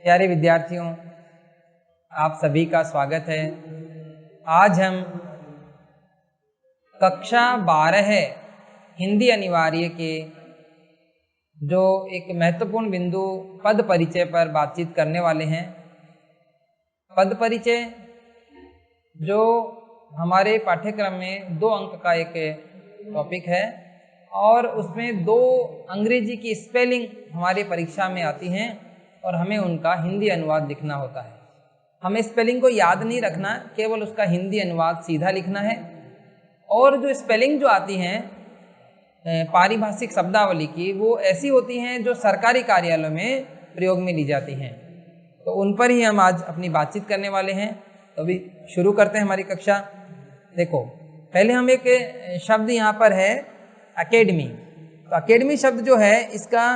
प्यारे विद्यार्थियों, आप सभी का स्वागत है। आज हम कक्षा 12 हिंदी अनिवार्य के जो एक महत्वपूर्ण बिंदु पद परिचय पर बातचीत करने वाले हैं। पद परिचय जो हमारे पाठ्यक्रम में 2 अंक का एक टॉपिक है और उसमें 2 अंग्रेजी की स्पेलिंग हमारी परीक्षा में आती हैं और हमें उनका हिंदी अनुवाद लिखना होता है। हमें स्पेलिंग को याद नहीं रखना, केवल उसका हिंदी अनुवाद सीधा लिखना है। और जो स्पेलिंग जो आती हैं पारिभाषिक शब्दावली की, वो ऐसी होती हैं जो सरकारी कार्यालयों में प्रयोग में ली जाती हैं। तो उन पर ही हम आज अपनी बातचीत करने वाले हैं। तो अभी शुरू करते हैं हमारी कक्षा। देखो, पहले हम एक शब्द यहाँ पर है एकेडमी। तो एकेडमी शब्द जो है, इसका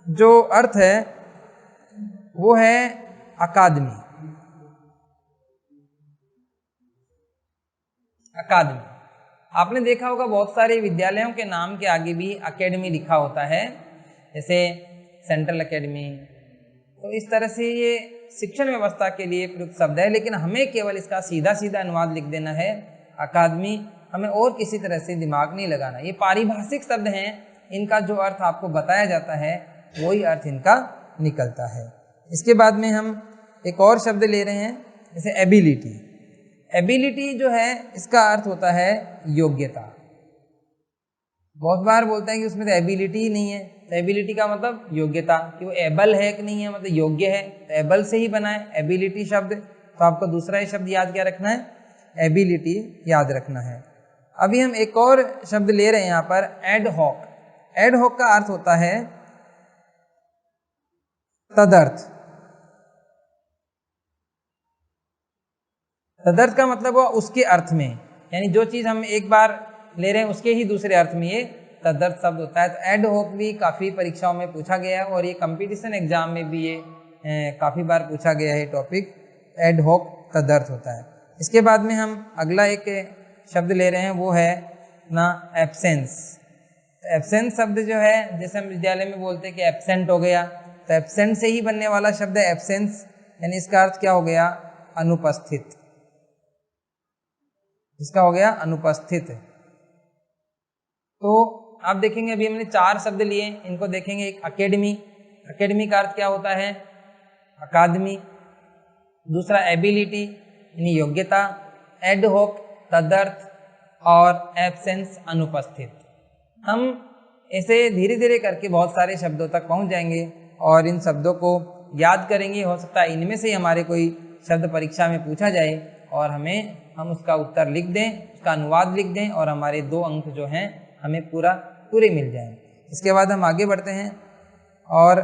जो अर्थ है वो है अकादमी। अकादमी आपने देखा होगा, बहुत सारे विद्यालयों के नाम के आगे भी एकेडमी लिखा होता है, जैसे सेंट्रल एकेडमी। तो इस तरह से ये शिक्षण व्यवस्था के लिए प्रयुक्त शब्द है, लेकिन हमें केवल इसका सीधा सीधा अनुवाद लिख देना है अकादमी। हमें और किसी तरह से दिमाग नहीं लगाना। ये पारिभाषिक शब्द हैं, इनका जो अर्थ आपको बताया जाता है वही अर्थ इनका निकलता है। इसके बाद में हम एक और शब्द ले रहे हैं, जैसे एबिलिटी। एबिलिटी जो है, इसका अर्थ होता है योग्यता। बहुत बार बोलते हैं कि उसमें तो एबिलिटी ही नहीं है। तो एबिलिटी का मतलब योग्यता, कि वो एबल है कि नहीं है, मतलब योग्य है। तो एबल से ही बना है एबिलिटी शब्द। तो आपको दूसरा ही शब्द याद क्या रखना है, एबिलिटी याद रखना है। अभी हम एक और शब्द ले रहे हैं यहाँ पर, एड हॉक। एड हॉक का अर्थ होता है तदर्थ। तदर्थ का मतलब हुआ उसके अर्थ में, यानी जो चीज़ हम एक बार ले रहे हैं उसके ही दूसरे अर्थ में ये तदर्थ शब्द होता है। तो एड हॉक भी काफ़ी परीक्षाओं में पूछा गया है और ये कंपटीशन एग्जाम में भी ये काफ़ी बार पूछा गया है टॉपिक। एड हॉक तदर्थ होता है। इसके बाद में हम अगला एक शब्द ले रहे हैं, वो है ना एब्सेंस। तो एब्सेंस शब्द जो है, जैसे हम विद्यालय में बोलते हैं कि एब्सेंट हो गया, तो एब्सेंट से ही बनने वाला शब्द है एब्सेंस, यानी इसका अर्थ क्या हो गया, अनुपस्थित। इसका हो गया अनुपस्थित। तो आप देखेंगे, अभी हमने 4 शब्द लिए, इनको देखेंगे। एक एकेडमी, एकेडमी का अर्थ क्या होता है, अकादमी। दूसरा एबिलिटी यानी योग्यता, एड हॉक तदर्थ और एब्सेंस अनुपस्थित। हम ऐसे धीरे धीरे करके बहुत सारे शब्दों तक पहुंच जाएंगे और इन शब्दों को याद करेंगे। हो सकता है इनमें से हमारे कोई शब्द परीक्षा में पूछा जाए और हम उसका उत्तर लिख दें, उसका अनुवाद लिख दें और हमारे 2 अंक जो हैं हमें पूरे मिल जाएं। इसके बाद हम आगे बढ़ते हैं और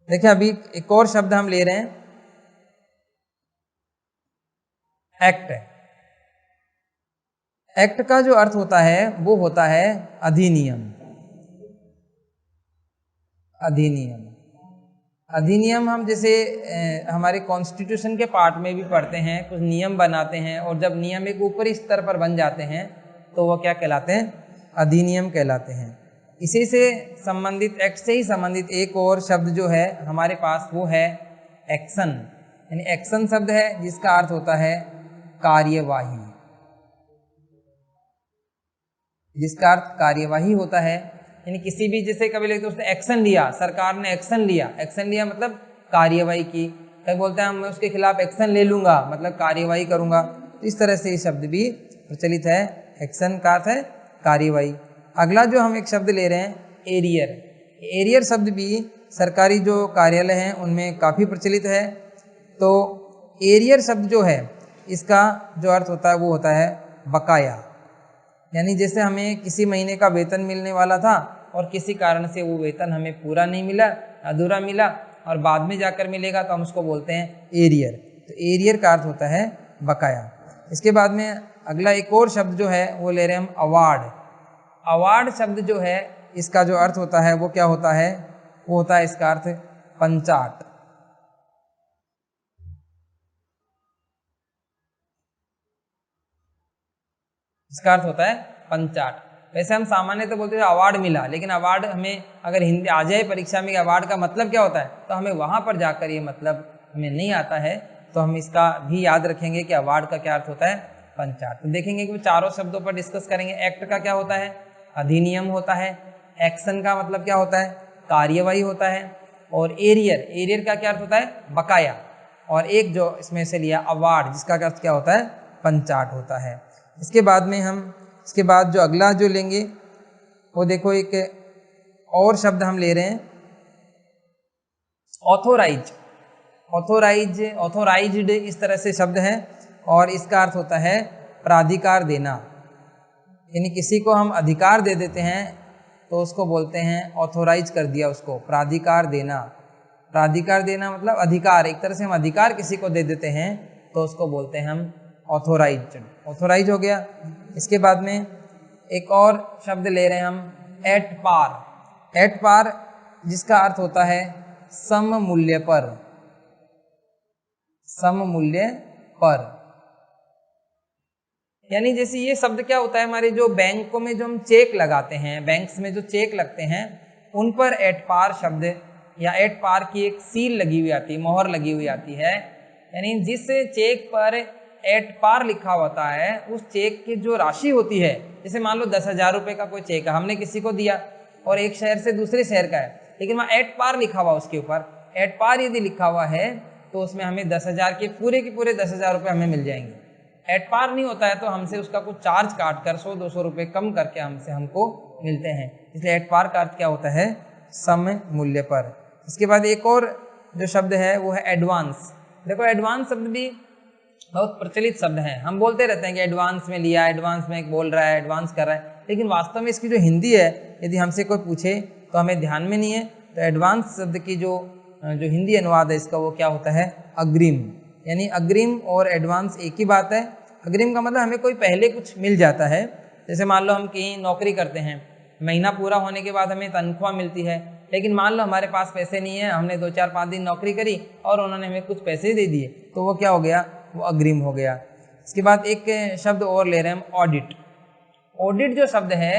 देखिए, अभी एक और शब्द हम ले रहे हैं, एक्ट। एक्ट का जो अर्थ होता है वो होता है अधिनियम। अधिनियम, अधिनियम हम जैसे हमारे कॉन्स्टिट्यूशन के पार्ट में भी पढ़ते हैं, कुछ नियम बनाते हैं और जब नियम एक ऊपरी स्तर पर बन जाते हैं तो वो क्या कहलाते हैं, अधिनियम कहलाते हैं। इसी से संबंधित, एक्ट से ही संबंधित एक और शब्द जो है हमारे पास, वो है एक्शन। यानी एक्शन शब्द है जिसका अर्थ होता है कार्यवाही। जिसका अर्थ कार्यवाही होता है, यानी किसी भी, जैसे कभी लिखते उसने एक्शन लिया, सरकार ने एक्शन लिया। एक्शन लिया मतलब कार्यवाही की। कभी बोलते हैं मैं उसके खिलाफ एक्शन ले लूंगा, मतलब कार्यवाही करूंगा। तो इस तरह से ये शब्द भी प्रचलित है। एक्शन का अर्थ है कार्यवाही। अगला जो हम एक शब्द ले रहे हैं, एरियर। एरियर शब्द भी सरकारी जो कार्यालय हैं उनमें काफ़ी प्रचलित है। तो एरियर शब्द जो है, इसका जो अर्थ होता है वो होता है बकाया। यानी जैसे हमें किसी महीने का वेतन मिलने वाला था और किसी कारण से वो वेतन हमें पूरा नहीं मिला, अधूरा मिला और बाद में जाकर मिलेगा, तो हम उसको बोलते हैं एरियर। तो एरियर का अर्थ होता है बकाया। इसके बाद में अगला एक और शब्द जो है वो ले रहे हैं हम, अवार्ड। अवार्ड शब्द जो है, इसका जो अर्थ होता है वो क्या होता है, वो होता है इसका अर्थ पंचाट। इसका अर्थ होता है पंचाट। वैसे हम सामान्य तो बोलते हैं अवार्ड मिला, लेकिन अवार्ड हमें अगर हिंदी आ जाए परीक्षा में अवार्ड का मतलब क्या होता है, तो हमें वहाँ पर जाकर ये मतलब हमें नहीं आता है, तो हम इसका भी याद रखेंगे कि अवार्ड का क्या अर्थ होता है, पंचाट। तो देखेंगे कि चारों शब्दों पर डिस्कस करेंगे। एक्ट का क्या होता है, अधिनियम होता है। एक्शन का मतलब क्या होता है, कार्यवाही होता है। और एरियर का क्या अर्थ होता है, बकाया। और एक जो इसमें से लिया अवार्ड, जिसका अर्थ क्या होता है, पंचाट होता है। इसके बाद जो अगला जो लेंगे वो देखो, एक और शब्द हम ले रहे हैं ऑथोराइज्ड इस तरह से शब्द है, और इसका अर्थ होता है प्राधिकार देना। यानी किसी को हम अधिकार दे देते हैं तो उसको बोलते हैं ऑथोराइज कर दिया उसको, प्राधिकार देना। प्राधिकार देना मतलब अधिकार, एक तरह से हम अधिकार किसी को दे देते हैं तो उसको बोलते हैं हम ऑथोराइज हो गया। इसके बाद में एक और शब्द ले रहे हैं हम एट पार, जिसका अर्थ होता है सम मूल्य पर। यानी जैसे ये शब्द क्या होता है, हमारे जो बैंकों में जो हम चेक लगाते हैं, बैंक्स में जो चेक लगते हैं, उन पर एट पार शब्द या एट पार की एक सील लगी हुई आती है, मोहर लगी हुई आती है। यानी जिस चेक पर एट पार लिखा होता है, उस चेक की जो राशि होती है, जैसे मान लो 10,000 रुपये का कोई चेक है, हमने किसी को दिया और एक शहर से दूसरे शहर का है, लेकिन वहाँ एट पार लिखा हुआ, उसके ऊपर एट पार यदि लिखा हुआ है तो उसमें हमें 10,000 के पूरे 10,000 रुपये हमें मिल जाएंगे। एट पार नहीं होता है तो हमसे उसका कुछ चार्ज काट कर 100-200 रुपये कम करके हमको मिलते हैं, इसलिए एट पार का अर्थ क्या होता है, सम मूल्य पर। इसके बाद एक और जो शब्द है वो है एडवांस। देखो एडवांस शब्द भी बहुत प्रचलित शब्द है, हम बोलते रहते हैं कि एडवांस में लिया, एडवांस में बोल रहा है, एडवांस कर रहा है, लेकिन वास्तव में इसकी जो हिंदी है यदि हमसे कोई पूछे तो हमें ध्यान में नहीं है। तो एडवांस शब्द की जो हिंदी अनुवाद है इसका, वो क्या होता है, अग्रिम। यानी अग्रिम और एडवांस एक ही बात है। अग्रिम का मतलब हमें कोई पहले कुछ मिल जाता है, जैसे मान लो हम कहीं नौकरी करते हैं, महीना पूरा होने के बाद हमें तनख्वाह मिलती है, लेकिन मान लो हमारे पास पैसे नहीं है, हमने 2-4-5 दिन नौकरी करी और उन्होंने हमें कुछ पैसे दे दिए, तो वो क्या हो गया, वो अग्रिम हो गया। इसके बाद एक शब्द और ले रहे हैं हम, ऑडिट। ऑडिट जो शब्द है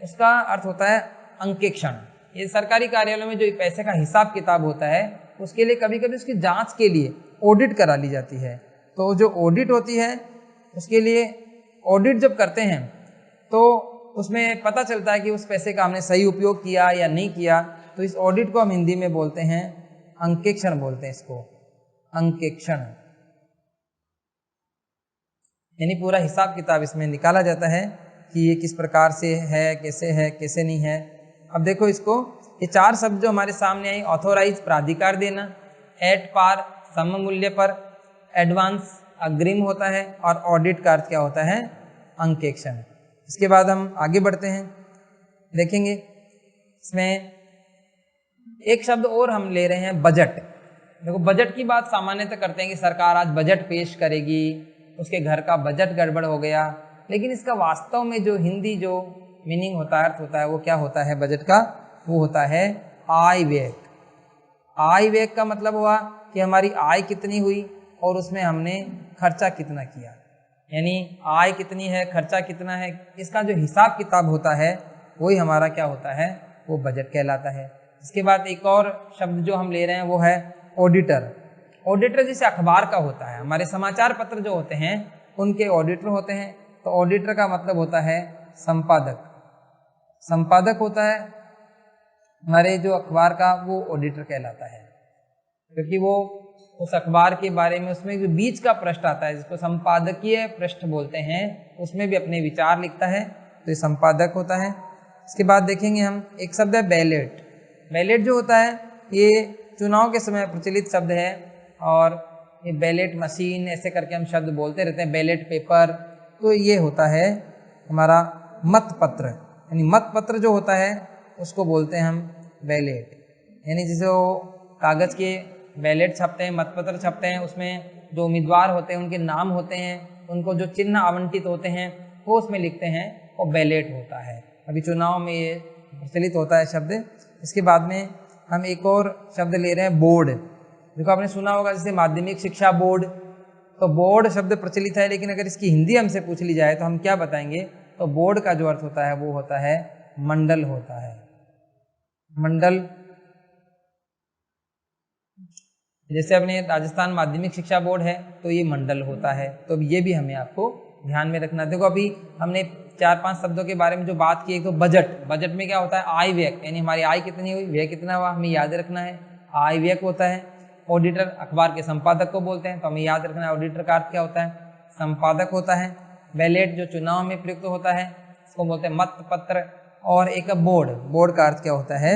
उसका अर्थ होता है अंकेक्षण। ये सरकारी कार्यालयों में जो पैसे का हिसाब किताब होता है, उसके लिए कभी कभी उसकी जांच के लिए ऑडिट करा ली जाती है। तो जो ऑडिट होती है उसके लिए ऑडिट जब करते हैं तो उसमें पता चलता है कि उस पैसे का हमने सही उपयोग किया या नहीं किया, तो इस ऑडिट को हम हिंदी में बोलते हैं अंकेक्षण, बोलते हैं इसको अंकेक्षण। यानी पूरा हिसाब किताब इसमें निकाला जाता है कि ये किस प्रकार से है, कैसे नहीं है। अब देखो इसको, ये 4 शब्द जो हमारे सामने आई, ऑथोराइज प्राधिकार देना, एट पार सम मूल्य पर, एडवांस अग्रिम होता है, और ऑडिट का अर्थ क्या होता है, अंकेक्षण। इसके बाद हम आगे बढ़ते हैं, देखेंगे इसमें एक शब्द और हम ले रहे हैं, बजट। देखो बजट की बात सामान्यतः करते हैं कि सरकार आज बजट पेश करेगी, उसके घर का बजट गड़बड़ हो गया, लेकिन इसका वास्तव में जो हिंदी जो मीनिंग होता है, अर्थ होता है, वो क्या होता है बजट का, वो होता है आय व्यय। आय व्यय का मतलब हुआ कि हमारी आय कितनी हुई और उसमें हमने खर्चा कितना किया। यानी आय कितनी है, खर्चा कितना है, इसका जो हिसाब किताब होता है वही हमारा क्या होता है, वो बजट कहलाता है। इसके बाद एक और शब्द जो हम ले रहे हैं वो है ऑडिटर। ऑडिटर जैसे अखबार का होता है, हमारे समाचार पत्र जो होते हैं उनके ऑडिटर होते हैं, तो ऑडिटर का मतलब होता है संपादक। संपादक होता है हमारे जो अखबार का, वो ऑडिटर कहलाता है, क्योंकि वो उस अखबार के बारे में उसमें जो बीच का पृष्ठ आता है, जिसको संपादकीय पृष्ठ बोलते हैं, उसमें भी अपने विचार लिखता है, तो ये संपादक होता है। इसके बाद देखेंगे हम, एक शब्द है बैलेट। बैलेट जो होता है ये चुनाव के समय प्रचलित शब्द है, और ये बैलेट मशीन ऐसे करके हम शब्द बोलते रहते हैं, बैलेट पेपर। तो ये होता है हमारा मतपत्र, यानी मतपत्र जो होता है उसको बोलते हैं हम बैलेट। यानी जैसे वो कागज़ के बैलेट छपते हैं, मतपत्र छपते हैं, उसमें जो उम्मीदवार होते हैं उनके नाम होते हैं, उनको जो चिन्ह आवंटित होते हैं वो उसमें लिखते हैं, वो बैलेट होता है। अभी चुनाव में ये प्रचलित होता है शब्द। इसके बाद में हम एक और शब्द ले रहे हैं, बोर्ड। देखो आपने सुना होगा जैसे माध्यमिक शिक्षा बोर्ड, तो बोर्ड शब्द प्रचलित है, लेकिन अगर इसकी हिंदी हमसे पूछ ली जाए तो हम क्या बताएंगे, तो बोर्ड का जो अर्थ होता है वो होता है मंडल होता है। मंडल, जैसे अपने राजस्थान माध्यमिक शिक्षा बोर्ड है तो ये मंडल होता है, तो ये भी हमें आपको ध्यान में रखना। देखो अभी हमने 4-5 शब्दों के बारे में जो बात की, एक तो बजट, बजट में क्या होता है आय व्यय, यानी हमारी आय कितनी हुई, व्यय कितना हुआ, हमें याद रखना है, आय व्यय होता है। ऑडिटर, अखबार के संपादक को बोलते हैं, तो हमें याद रखना है ऑडिटर का अर्थ क्या होता है, संपादक होता है। बैलेट जो चुनाव में प्रयुक्त होता है उसको बोलते हैं मत पत्र। और एक बोर्ड, बोर्ड का अर्थ क्या होता है,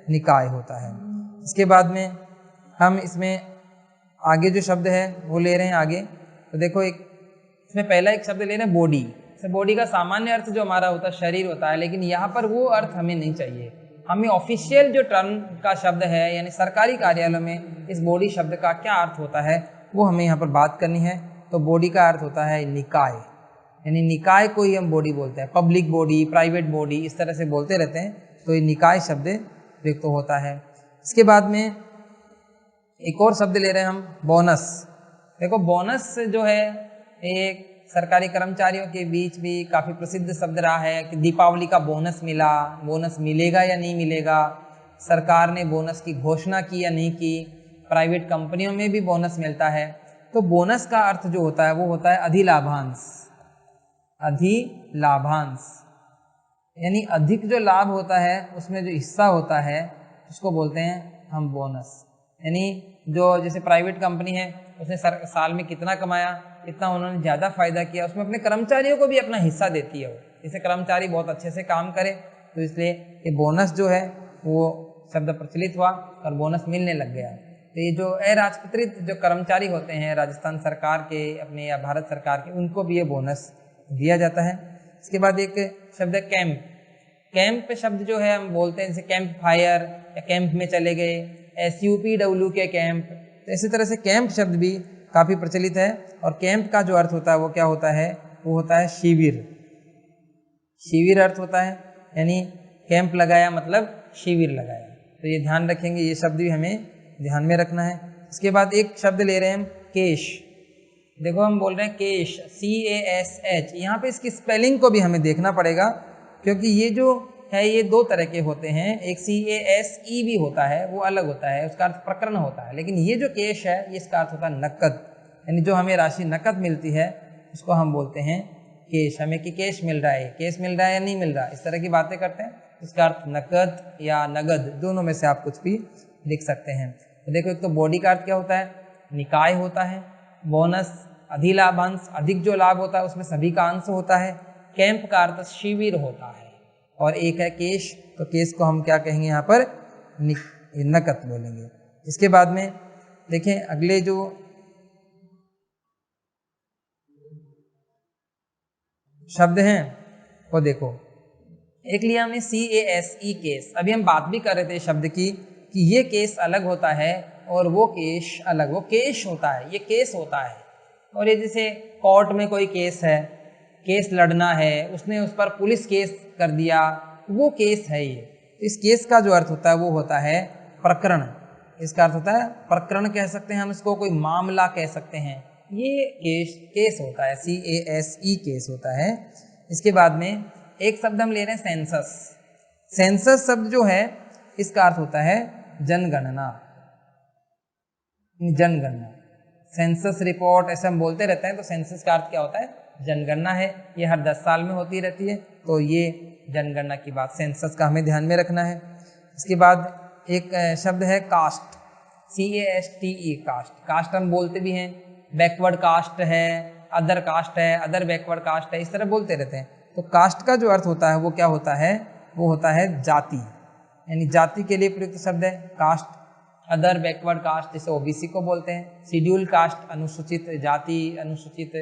निकाय होता है। इसके बाद में हम इसमें आगे जो शब्द है वो ले रहे हैं आगे, तो देखो एक इसमें पहला एक शब्द ले रहे हैं बॉडी। बॉडी का सामान्य अर्थ जो हमारा होता है शरीर होता है, लेकिन यहाँ पर वो अर्थ हमें नहीं चाहिए। हमें ऑफिशियल जो टर्म का शब्द है, यानी सरकारी कार्यालयों में इस बॉडी शब्द का क्या अर्थ होता है वो हमें यहाँ पर बात करनी है। तो बॉडी का अर्थ होता है निकाय, यानी निकाय को ही हम बॉडी बोलते हैं। पब्लिक बॉडी, प्राइवेट बॉडी, इस तरह से बोलते रहते हैं, तो ये निकाय शब्द प्रयुक्त होता है। इसके बाद में एक और शब्द ले रहे हैं हम, बोनस। देखो बोनस जो है एक सरकारी कर्मचारियों के बीच भी काफ़ी प्रसिद्ध शब्द रहा है कि दीपावली का बोनस मिला, बोनस मिलेगा या नहीं मिलेगा, सरकार ने बोनस की घोषणा की या नहीं की, प्राइवेट कंपनियों में भी बोनस मिलता है। तो बोनस का अर्थ जो होता है वो होता है अधिलाभांश, अधिलाभांश, यानी अधिक जो लाभ होता है उसमें जो हिस्सा होता है उसको बोलते हैं हम बोनस। यानी जो जैसे प्राइवेट कंपनी है उसने साल में कितना कमाया, इतना उन्होंने ज़्यादा फायदा किया, उसमें अपने कर्मचारियों को भी अपना हिस्सा देती है वो, जैसे कर्मचारी बहुत अच्छे से काम करे, तो इसलिए ये बोनस जो है वो शब्द प्रचलित हुआ और बोनस मिलने लग गया। तो ये जो अराजपत्रित जो कर्मचारी होते हैं राजस्थान सरकार के अपने या भारत सरकार के, उनको भी ये बोनस दिया जाता है। इसके बाद एक शब्द है कैंप। कैंप शब्द जो है हम बोलते हैं जैसे कैंप फायर या कैंप में चले गए, SUPW के कैंप, तो इसी तरह से कैंप शब्द भी काफ़ी प्रचलित है। और कैंप का जो अर्थ होता है वो क्या होता है, वो होता है शिविर। शिविर अर्थ होता है, यानी कैंप लगाया मतलब शिविर लगाया, तो ये ध्यान रखेंगे, ये शब्द भी हमें ध्यान में रखना है। इसके बाद एक शब्द ले रहे हैं हम केश। देखो हम बोल रहे हैं केश, CASH, यहाँ पे इसकी स्पेलिंग को भी हमें देखना पड़ेगा, क्योंकि ये जो है ये दो तरह के होते हैं। एक CASE भी होता है, वो अलग होता है, उसका अर्थ प्रकरण होता है, लेकिन ये जो केश है ये इसका अर्थ होता है नकद, यानी जो हमें राशि नकद मिलती है उसको हम बोलते हैं केश। हमें कि केश मिल रहा है, केश मिल रहा है या नहीं मिल रहा, इस तरह की बातें करते हैं, इसका अर्थ नकद या नगद, दोनों में से आप कुछ भी लिख सकते हैं। तो देखो एक तो बॉडी का अर्थ क्या होता है, निकाय होता है, बोनस अधिलाभांश, अधिक जो लाभ होता है उसमें सभी का अंश होता है, कैंप का अर्थ शिविर होता है, और एक है केश, तो केश को हम क्या कहेंगे यहाँ पर, नकद बोलेंगे। इसके बाद में देखें अगले जो शब्द हैं वो देखो, एक लिया हमने CASE केस। अभी हम बात भी कर रहे थे शब्द की कि ये केस अलग होता है और वो केश अलग, वो केश होता है, ये केस होता है। और ये जैसे कोर्ट में कोई केस है, केस लड़ना है, उसने उस पर पुलिस केस कर दिया, वो केस है ये। तो इस केस का जो अर्थ होता है वो होता है प्रकरण, इसका अर्थ होता है प्रकरण कह सकते हैं हम इसको, कोई मामला कह सकते हैं, ये केस होता है, CASE केस होता है। इसके बाद में एक शब्द हम ले रहे हैं सेंसस। सेंसस शब्द जो है इसका अर्थ होता है जनगणना, जनगणना, सेंसस रिपोर्ट ऐसे हम बोलते रहते हैं। तो सेंसस का अर्थ क्या होता है, जनगणना है, ये हर 10 साल में होती रहती है, तो ये जनगणना की बात, सेंसस का हमें ध्यान में रखना है। इसके बाद एक शब्द है कास्ट, CASTE कास्ट। कास्ट हम बोलते भी हैं, बैकवर्ड कास्ट है, अदर कास्ट है, अदर बैकवर्ड कास्ट है, इस तरह बोलते रहते हैं। तो कास्ट का जो अर्थ होता है वो क्या होता है, वो होता है जाति, यानी जाति के लिए प्रयुक्त शब्द है कास्ट। अदर बैकवर्ड कास्ट जैसे OBC को बोलते हैं, शेड्यूल कास्ट अनुसूचित जाति, अनुसूचित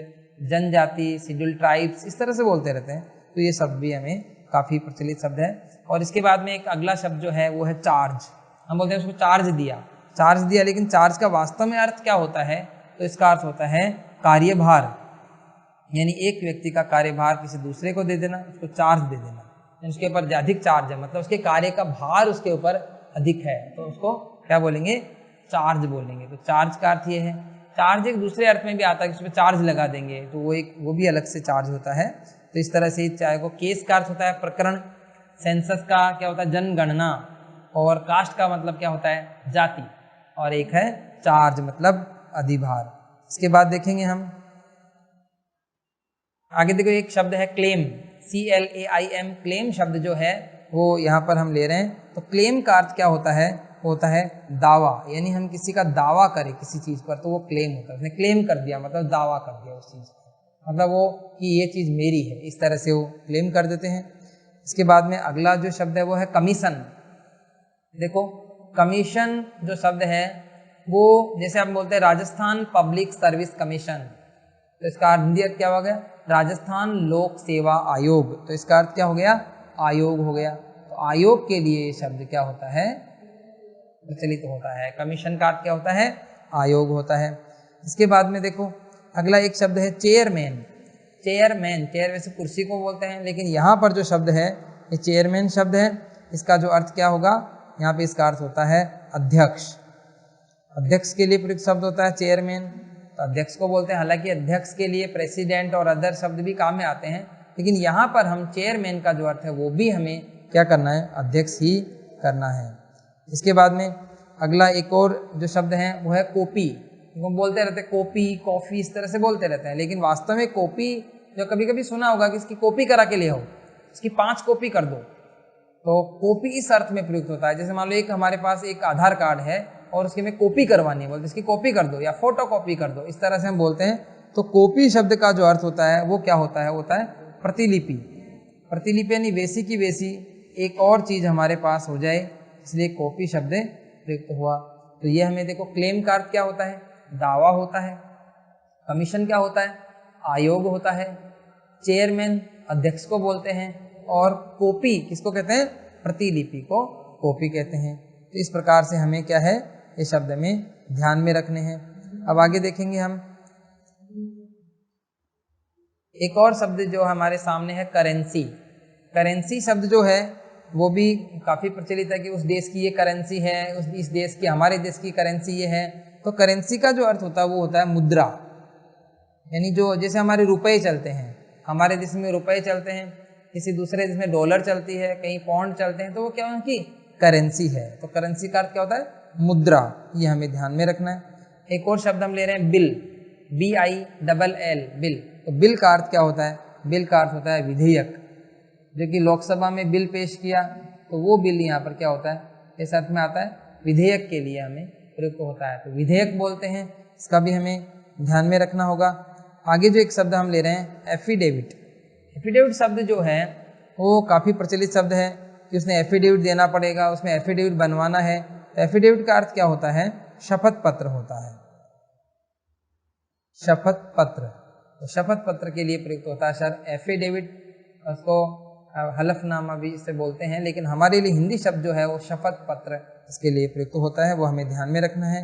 जनजाति, शेड्यूल ट्राइब्स, इस तरह से बोलते रहते हैं। तो ये शब्द भी हमें काफ़ी प्रचलित शब्द है। और इसके बाद में एक अगला शब्द जो है वो है चार्ज। हम बोलते हैं उसको चार्ज दिया, चार्ज दिया, लेकिन चार्ज का वास्तव में अर्थ क्या होता है, तो इसका अर्थ होता है कार्यभार, यानी एक व्यक्ति का कार्यभार किसी दूसरे को दे देना, उसको चार्ज दे देना, उसके ऊपर अधिक चार्ज है, मतलब उसके कार्य का भार उसके ऊपर अधिक है, तो उसको क्या बोलेंगे, चार्ज बोलेंगे। तो चार्ज का अर्थ ये है। चार्ज एक दूसरे अर्थ में भी आता है कि उसमें चार्ज लगा देंगे, तो वो भी अलग से चार्ज होता है। तो इस तरह से चाहे को केस का अर्थ होता है प्रकरण, सेंसस का क्या होता है जनगणना, और कास्ट का मतलब क्या होता है जाति, और एक है चार्ज मतलब अधिभार। इसके बाद देखेंगे हम आगे, देखो एक शब्द है क्लेम, CLAIM, क्लेम शब्द जो है वो यहाँ पर हम ले रहे हैं। तो क्लेम का अर्थ क्या होता है, होता है दावा, यानी हम किसी का दावा करें किसी चीज पर तो वो क्लेम होता है। उसने क्लेम कर दिया मतलब दावा कर दिया उस चीज पर, मतलब वो कि ये चीज मेरी है, इस तरह से वो क्लेम कर देते हैं। इसके बाद में अगला जो शब्द है वो है कमीशन। देखो कमीशन जो शब्द है वो जैसे हम बोलते हैं राजस्थान पब्लिक सर्विस कमीशन, तो इसका हिंदी अर्थ क्या हो गया, राजस्थान लोक सेवा आयोग, तो इसका अर्थ क्या हो गया, आयोग हो गया। तो आयोग के लिए ये शब्द क्या होता है, प्रचलित होता है। कमीशन का अर्थ क्या होता है, आयोग होता है। इसके बाद में देखो अगला एक शब्द है चेयरमैन। चेयरमैन, चेयर वैसे कुर्सी को बोलते हैं, लेकिन यहाँ पर जो शब्द है ये चेयरमैन शब्द है। इसका जो अर्थ क्या होगा, यहाँ पे इसका अर्थ होता है अध्यक्ष। अध्यक्ष के लिए प्रयुक्त शब्द होता है चेयरमैन, तो अध्यक्ष को बोलते हैं। हालांकि अध्यक्ष के लिए प्रेसिडेंट और अदर शब्द भी काम में आते हैं, लेकिन यहाँ पर हम चेयरमैन का जो अर्थ है वो भी हमें क्या करना है, अध्यक्ष ही करना है। इसके बाद में अगला एक और जो शब्द है वो है कॉपी। हम बोलते रहते हैं कॉपी, कॉफी, इस तरह से बोलते रहते हैं, लेकिन वास्तव में कॉपी जो कभी कभी सुना होगा कि इसकी कॉपी करा के ले आओ, इसकी 5 कॉपी कर दो, तो कॉपी इस अर्थ में प्रयुक्त होता है। जैसे मान लो एक हमारे पास एक आधार कार्ड है और उसकी हमें कॉपी करवानी है, बोलते इसकी कॉपी कर दो या फोटो कॉपी कर दो, इस तरह से हम बोलते हैं। तो कॉपी शब्द का जो अर्थ होता है वो क्या होता है, होता है प्रतिलिपि। प्रतिलिपि यानी वैसी की वैसी एक और चीज हमारे पास हो जाए, इसलिए कॉपी शब्द प्रयुक्त हुआ। तो ये हमें देखो क्लेम का अर्थ क्या होता है, दावा होता है। कमीशन क्या होता है, आयोग होता है। चेयरमैन अध्यक्ष को बोलते हैं, और कॉपी किसको कहते हैं, प्रतिलिपि को कॉपी कहते हैं। तो इस प्रकार से हमें क्या है, ये शब्द में ध्यान में रखने हैं। अब आगे देखेंगे हम एक और शब्द जो हमारे सामने है करेंसी। करेंसी शब्द जो है वो भी काफी प्रचलित है कि उस देश की ये करेंसी है, इस देश की, हमारे देश की करेंसी ये है। तो करेंसी का जो अर्थ होता है वो होता है मुद्रा, यानी जो जैसे हमारे रुपए चलते हैं, हमारे देश में रुपए चलते हैं, किसी दूसरे देश में डॉलर चलती है, कहीं पौंड चलते हैं, तो वो क्या है उनकी करेंसी है। तो करेंसी का अर्थ क्या होता है, मुद्रा, ये हमें ध्यान में रखना है। एक और शब्द हम ले रहे हैं बिल, BILL, बिल। तो बिल का अर्थ क्या होता है, बिल का अर्थ होता है विधेयक। जो कि लोकसभा में बिल पेश किया तो वो बिल यहाँ पर क्या होता है, इस अर्थ में आता है विधेयक के लिए हमें प्रयुक्त होता है, तो विधेयक बोलते हैं। इसका भी हमें ध्यान में रखना होगा। आगे जो एक शब्द हम ले रहे हैं एफिडेविट। एफिडेविट शब्द जो है वो काफ़ी प्रचलित शब्द है कि उसने एफिडेविट देना पड़ेगा, उसमें एफिडेविट बनवाना है। तो एफिडेविट का अर्थ क्या होता है, शपथ पत्र होता है, शपथ पत्र। तो शपथ पत्र के लिए प्रयुक्त होता है सर एफिडेविट, उसको हलफनामा भी इसे बोलते हैं, लेकिन हमारे लिए हिंदी शब्द जो है वो शपथ पत्र इसके लिए प्रयुक्त होता है, वो हमें ध्यान में रखना है।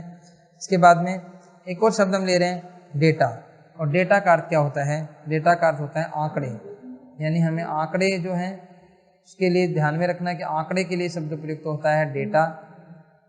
इसके बाद में एक और शब्द हम ले रहे हैं डेटा। और डेटा का अर्थ क्या होता है, डेटा का अर्थ होता है आंकड़े, यानी हमें आंकड़े जो हैं उसके लिए ध्यान में रखना है कि आंकड़े के लिए शब्द प्रयुक्त होता है डेटा।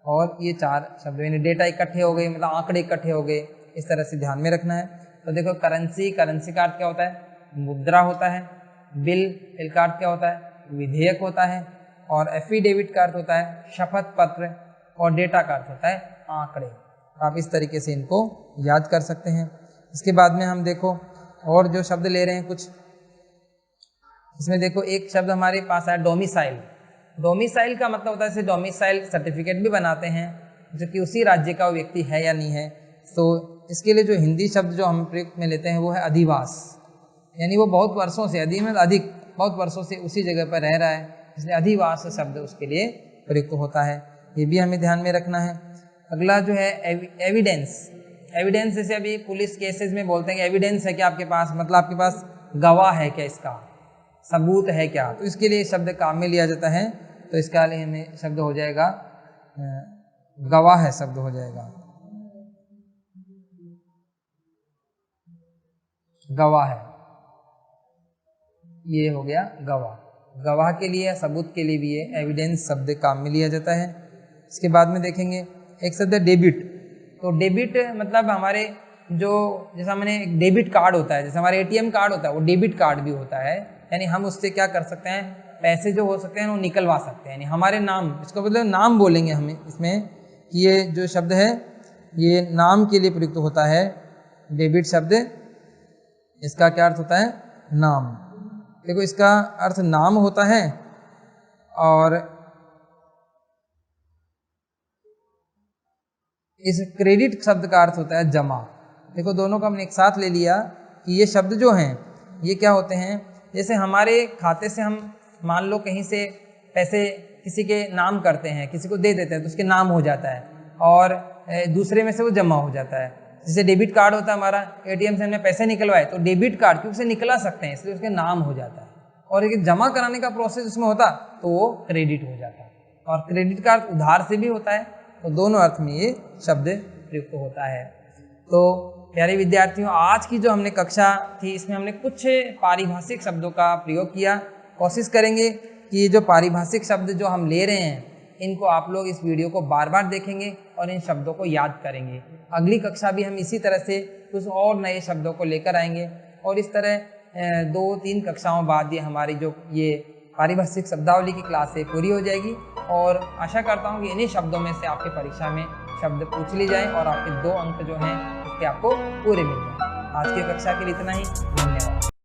और ये 4 शब्द, यानी डेटा इकट्ठे हो गए मतलब आंकड़े इकट्ठे हो गए, इस तरह से ध्यान में रखना है। तो देखो करेंसी, करेंसी का अर्थ क्या होता है, मुद्रा होता है। बिल, बिल का अर्थ क्या होता है, विधेयक होता है। और एफिडेविट का अर्थ होता है शपथ पत्र, और डेटा का अर्थ होता है आंकड़े। आप इस तरीके से इनको याद कर सकते हैं। इसके बाद में हम देखो और जो शब्द ले रहे हैं कुछ, इसमें देखो एक शब्द हमारे पास है डोमिसाइल। डोमिसाइल का मतलब होता है, जैसे डोमिसाइल सर्टिफिकेट भी बनाते हैं जो कि उसी राज्य का व्यक्ति है या नहीं है। तो इसके लिए जो हिंदी शब्द जो हम प्रयुक्त में लेते हैं वो है अधिवास, यानी वो बहुत वर्षों से, अधिक बहुत वर्षों से उसी जगह पर रह रहा है, इसलिए अधिवास शब्द उसके लिए प्रयुक्त होता है। ये भी हमें ध्यान में रखना है। अगला जो है एविडेंस। एविडेंस जैसे अभी पुलिस केसेस में बोलते हैं कि एविडेंस है क्या आपके पास, मतलब आपके पास गवाह है क्या, इसका सबूत है क्या, तो इसके लिए शब्द काम में लिया जाता है। तो इसका लिए हमें शब्द हो जाएगा गवाह है, शब्द हो जाएगा गवाह है, ये हो गया गवाह। गवाह के लिए, सबूत के लिए भी ये एविडेंस शब्द काम में लिया जाता है। इसके बाद में देखेंगे एक शब्द है डेबिट। तो डेबिट मतलब हमारे जो जैसा मैंने एक डेबिट कार्ड होता है, जैसे हमारे एटीएम कार्ड होता है, वो डेबिट कार्ड भी होता है। यानी हम उससे क्या कर सकते हैं, पैसे जो हो सकते हैं वो निकलवा सकते हैं। यानी हमारे नाम, इसको मतलब नाम बोलेंगे हमें इसमें कि ये जो शब्द है ये नाम के लिए प्रयुक्त होता है। डेबिट शब्द, इसका क्या अर्थ होता है, नाम। देखो इसका अर्थ नाम होता है और इस क्रेडिट शब्द का अर्थ होता है जमा। देखो दोनों को हमने एक साथ ले लिया कि ये शब्द जो हैं ये क्या होते हैं, जैसे हमारे खाते से हम मान लो कहीं से पैसे किसी के नाम करते हैं, किसी को दे देते हैं तो उसके नाम हो जाता है और दूसरे में से वो जमा हो जाता है। जैसे डेबिट कार्ड होता है हमारा, एटीएम से हमने पैसे निकलवाए तो डेबिट कार्ड क्योंकि उसे निकला सकते हैं इसलिए उसके नाम हो जाता है, और एक जमा कराने का प्रोसेस उसमें होता तो वो क्रेडिट हो जाता। और क्रेडिट कार्ड उधार से भी होता है, तो दोनों अर्थ में ये शब्द प्रयुक्त होता है। तो प्यारे विद्यार्थियों, आज की जो हमने कक्षा थी इसमें हमने कुछ पारिभाषिक शब्दों का प्रयोग किया। कोशिश करेंगे कि ये जो पारिभाषिक शब्द जो हम ले रहे हैं इनको आप लोग इस वीडियो को बार बार देखेंगे और इन शब्दों को याद करेंगे। अगली कक्षा भी हम इसी तरह से कुछ और नए शब्दों को लेकर आएंगे और इस तरह 2-3 कक्षाओं बाद ये हमारी जो ये पारिभाषिक शब्दावली की क्लास है पूरी हो जाएगी। और आशा करता हूँ कि इन्हीं शब्दों में से आपकी परीक्षा में शब्द पूछ ली जाए और आपके 2 अंक जो हैं उसके आपको पूरे मिल जाए। आज की कक्षा के लिए इतना ही, धन्यवाद।